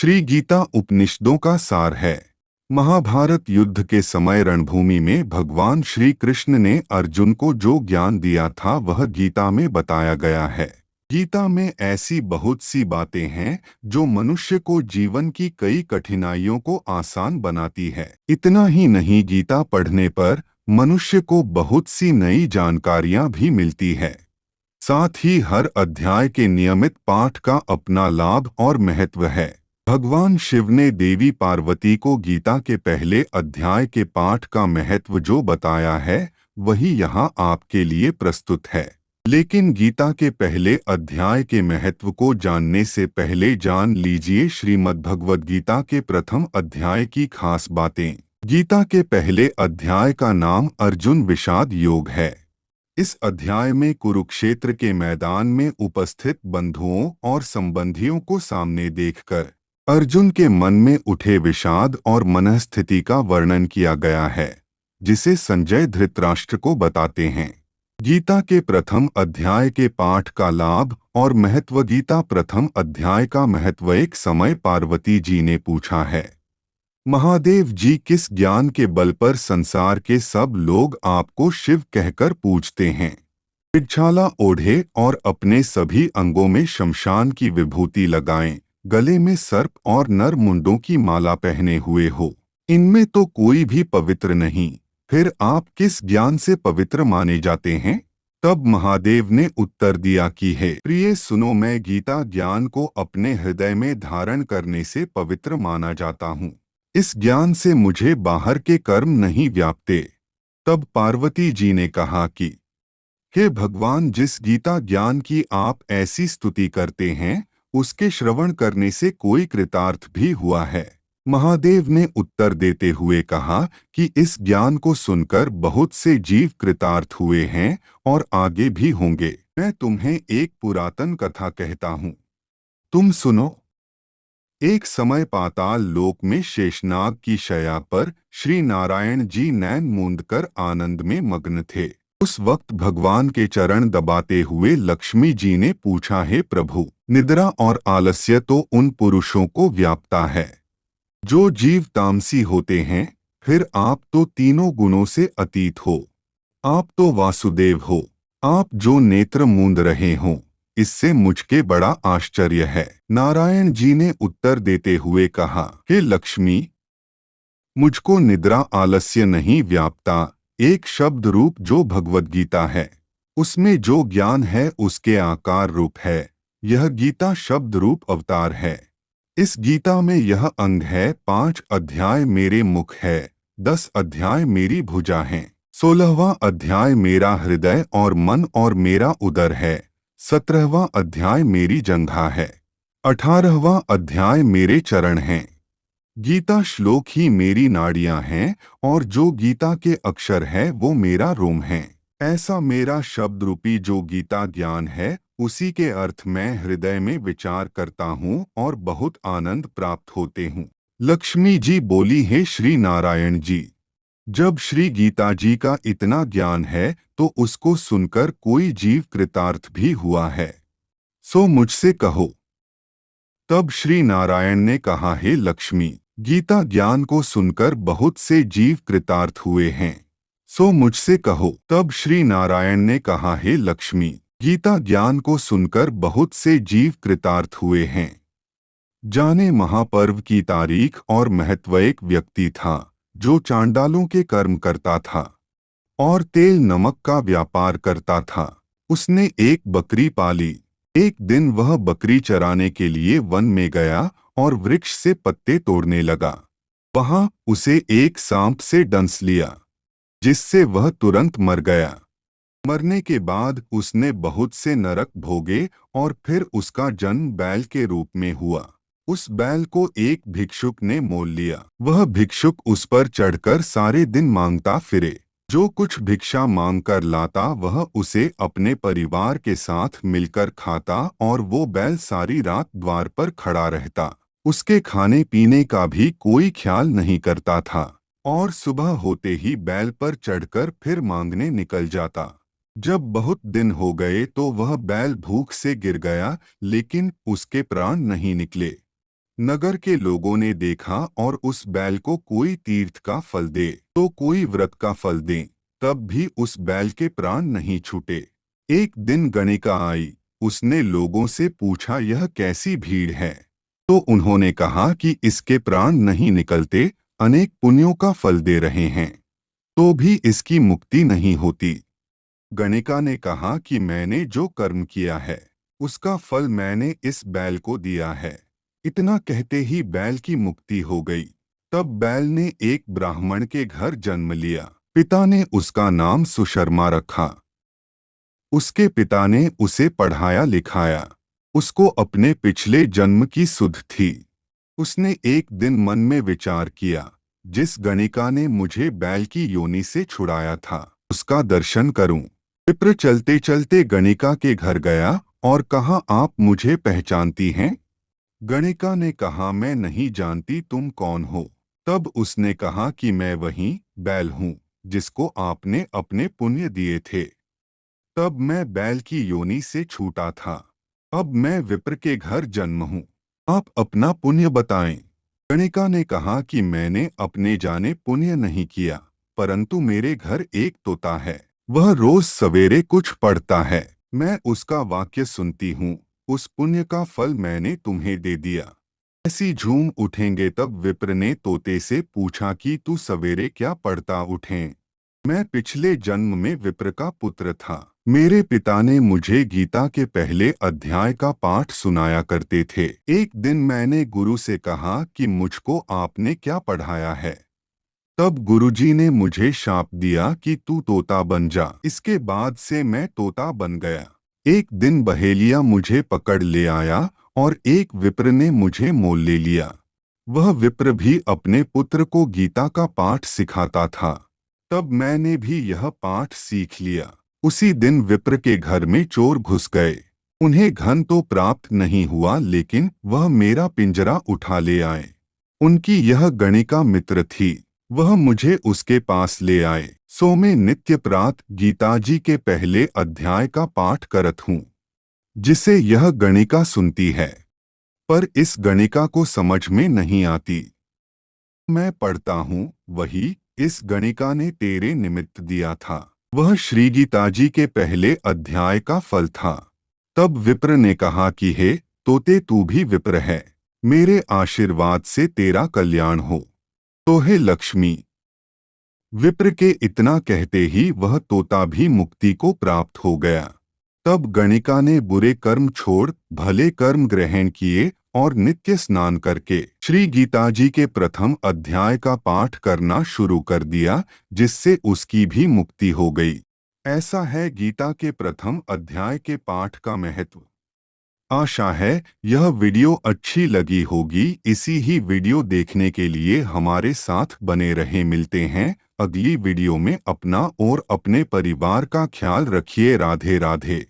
श्री गीता उपनिषदों का सार है। महाभारत युद्ध के समय रणभूमि में भगवान श्री कृष्ण ने अर्जुन को जो ज्ञान दिया था वह गीता में बताया गया है। गीता में ऐसी बहुत सी बातें हैं जो मनुष्य को जीवन की कई कठिनाइयों को आसान बनाती है। इतना ही नहीं, गीता पढ़ने पर मनुष्य को बहुत सी नई जानकारियां भी मिलती है। साथ ही हर अध्याय के नियमित पाठ का अपना लाभ और महत्व है। भगवान शिव ने देवी पार्वती को गीता के पहले अध्याय के पाठ का महत्व जो बताया है वही यहाँ आपके लिए प्रस्तुत है। लेकिन गीता के पहले अध्याय के महत्व को जानने से पहले जान लीजिए श्रीमद्भगवद गीता के प्रथम अध्याय की खास बातें। गीता के पहले अध्याय का नाम अर्जुन विषाद योग है। इस अध्याय में कुरुक्षेत्र के मैदान में उपस्थित बंधुओं और संबंधियों को सामने देखकर अर्जुन के मन में उठे विषाद और मनस्थिति का वर्णन किया गया है, जिसे संजय धृतराष्ट्र को बताते हैं। गीता के प्रथम अध्याय के पाठ का लाभ और महत्व। गीता प्रथम अध्याय का महत्व। एक समय पार्वती जी ने पूछा है, महादेव जी, किस ज्ञान के बल पर संसार के सब लोग आपको शिव कहकर पूजते हैं? वृक्षाला ओढ़े और अपने सभी अंगों में शमशान की विभूति लगाएं, गले में सर्प और नर मुंडों की माला पहने हुए हो, इनमें तो कोई भी पवित्र नहीं, फिर आप किस ज्ञान से पवित्र माने जाते हैं? तब महादेव ने उत्तर दिया कि हे प्रिय सुनो, मैं गीता ज्ञान को अपने हृदय में धारण करने से पवित्र माना जाता हूँ। इस ज्ञान से मुझे बाहर के कर्म नहीं व्यापते। तब पार्वती जी ने कहा कि हे भगवान, जिस गीता ज्ञान की आप ऐसी स्तुति करते हैं उसके श्रवण करने से कोई कृतार्थ भी हुआ है? महादेव ने उत्तर देते हुए कहा कि इस ज्ञान को सुनकर बहुत से जीव कृतार्थ हुए हैं और आगे भी होंगे। मैं तुम्हें एक पुरातन कथा कहता हूँ, तुम सुनो। एक समय पाताल लोक में शेषनाग की शैया पर श्री नारायण जी नैन मूंदकर आनंद में मग्न थे। उस वक्त भगवान के चरण दबाते हुए लक्ष्मी जी ने पूछा, हे प्रभु, निद्रा और आलस्य तो उन पुरुषों को व्यापता है जो जीव तामसी होते हैं, फिर आप तो तीनों गुणों से अतीत हो। आप तो वासुदेव हो। आप जो नेत्र मूंद रहे हों, इससे मुझके बड़ा आश्चर्य है। नारायण जी ने उत्तर देते हुए कहा, हे लक्ष्मी, मुझको निद्रा आलस्य नहीं व्यापता। एक शब्द रूप जो भगवद गीता है, उसमें जो ज्ञान है उसके आकार रूप है। यह गीता शब्द रूप अवतार है। इस गीता में यह अंग है। 5 अध्याय मेरे मुख है, 10 अध्याय मेरी भुजा हैं, 16वां अध्याय मेरा हृदय और मन और मेरा उदर है, 17वां अध्याय मेरी जंघा है, 18वां अध्याय मेरे चरण हैं। गीता श्लोक ही मेरी नाड़ियां हैं और जो गीता के अक्षर है वो मेरा रोम है। ऐसा मेरा शब्द रूपी जो गीता ज्ञान है, उसी के अर्थ मैं हृदय में विचार करता हूँ और बहुत आनंद प्राप्त होते हूँ। लक्ष्मी जी बोली, हे श्री नारायण जी, जब श्री गीता जी का इतना ज्ञान है तो उसको सुनकर कोई जीव कृतार्थ भी हुआ है, सो मुझसे कहो। तब श्री नारायण ने कहा, हे लक्ष्मी, गीता ज्ञान को सुनकर बहुत से जीव कृतार्थ हुए हैं, सो मुझसे कहो। तब श्री नारायण ने कहा, हे लक्ष्मी, गीता ज्ञान को सुनकर बहुत से जीव कृतार्थ हुए हैं। जाने महापर्व की तारीख और महत्व। एक व्यक्ति था जो चांडालों के कर्म करता था और तेल नमक का व्यापार करता था। उसने एक बकरी पाली। एक दिन वह बकरी चराने के लिए वन में गया और वृक्ष से पत्ते तोड़ने लगा। वहां उसे एक सांप से डंस लिया, जिससे वह तुरंत मर गया। मरने के बाद उसने बहुत से नरक भोगे और फिर उसका जन्म बैल के रूप में हुआ। उस बैल को एक भिक्षुक ने मोल लिया। वह भिक्षुक उस पर चढ़कर सारे दिन मांगता फिरे। जो कुछ भिक्षा मांगकर लाता वह उसे अपने परिवार के साथ मिलकर खाता और वो बैल सारी रात द्वार पर खड़ा रहता। उसके खाने पीने का भी कोई ख्याल नहीं करता था और सुबह होते ही बैल पर चढ़कर फिर मांगने निकल जाता। जब बहुत दिन हो गए तो वह बैल भूख से गिर गया, लेकिन उसके प्राण नहीं निकले। नगर के लोगों ने देखा और उस बैल को कोई तीर्थ का फल दे तो कोई व्रत का फल दे, तब भी उस बैल के प्राण नहीं छूटे। एक दिन गणिका आई, उसने लोगों से पूछा यह कैसी भीड़ है, तो उन्होंने कहा कि इसके प्राण नहीं निकलते, अनेक पुण्यों का फल दे रहे हैं, तो भी इसकी मुक्ति नहीं होती। गणिका ने कहा कि मैंने जो कर्म किया है उसका फल मैंने इस बैल को दिया है। इतना कहते ही बैल की मुक्ति हो गई। तब बैल ने एक ब्राह्मण के घर जन्म लिया। पिता ने उसका नाम सुशर्मा रखा। उसके पिता ने उसे पढ़ाया लिखाया। उसको अपने पिछले जन्म की सुध थी। उसने एक दिन मन में विचार किया, जिस गणिका ने मुझे बैल की योनि से छुड़ाया था उसका दर्शन करूं। विप्र चलते चलते गणिका के घर गया और कहा, आप मुझे पहचानती हैं? गणिका ने कहा, मैं नहीं जानती, तुम कौन हो? तब उसने कहा कि मैं वही बैल हूँ जिसको आपने अपने पुण्य दिए थे। तब मैं बैल की योनि से छूटा था। अब मैं विप्र के घर जन्म हूँ। आप अपना पुण्य बताएं। गणिका ने कहा कि मैंने अपने जाने पुण्य नहीं किया, परंतु मेरे घर एक तोता है। वह रोज सवेरे कुछ पढ़ता है। मैं उसका वाक्य सुनती हूँ। उस पुण्य का फल मैंने तुम्हें दे दिया। ऐसी झूम उठेंगे। तब विप्र ने तोते से पूछा कि तू सवेरे क्या पढ़ता उठें? मैं पिछले जन्म में विप्र का पुत्र था। मेरे पिता ने मुझे गीता के पहले अध्याय का पाठ सुनाया करते थे। एक दिन मैंने गुरु से कहा कि मुझको आपने क्या पढ़ाया है। तब गुरुजी ने मुझे शाप दिया कि तू तोता बन जा। इसके बाद से मैं तोता बन गया। एक दिन बहेलिया मुझे पकड़ ले आया और एक विप्र ने मुझे मोल ले लिया। वह विप्र भी अपने पुत्र को गीता का पाठ सिखाता था। तब मैंने भी यह पाठ सीख लिया। उसी दिन विप्र के घर में चोर घुस गए। उन्हें धन तो प्राप्त नहीं हुआ, लेकिन वह मेरा पिंजरा उठा ले आए। उनकी यह गणिका मित्र थी। वह मुझे उसके पास ले आए। सो मैं नित्य प्रात गीताजी के पहले अध्याय का पाठ करत हूँ, जिसे यह गणिका सुनती है, पर इस गणिका को समझ में नहीं आती। मैं पढ़ता हूँ, वही इस गणिका ने तेरे निमित्त दिया था। वह श्री गीताजी के पहले अध्याय का फल था। तब विप्र ने कहा कि हे तोते, तू भी विप्र है। मेरे आशीर्वाद से तेरा कल्याण हो। तो हे लक्ष्मी। विप्र के इतना कहते ही वह तोता भी मुक्ति को प्राप्त हो गया। तब गणिका ने बुरे कर्म छोड़ भले कर्म ग्रहण किए और नित्य स्नान करके श्री गीताजी के प्रथम अध्याय का पाठ करना शुरू कर दिया, जिससे उसकी भी मुक्ति हो गई। ऐसा है गीता के प्रथम अध्याय के पाठ का महत्व। आशा है यह वीडियो अच्छी लगी होगी। इसी ही वीडियो देखने के लिए हमारे साथ बने रहें। मिलते हैं अगली वीडियो में। अपना और अपने परिवार का ख्याल रखिए। राधे राधे।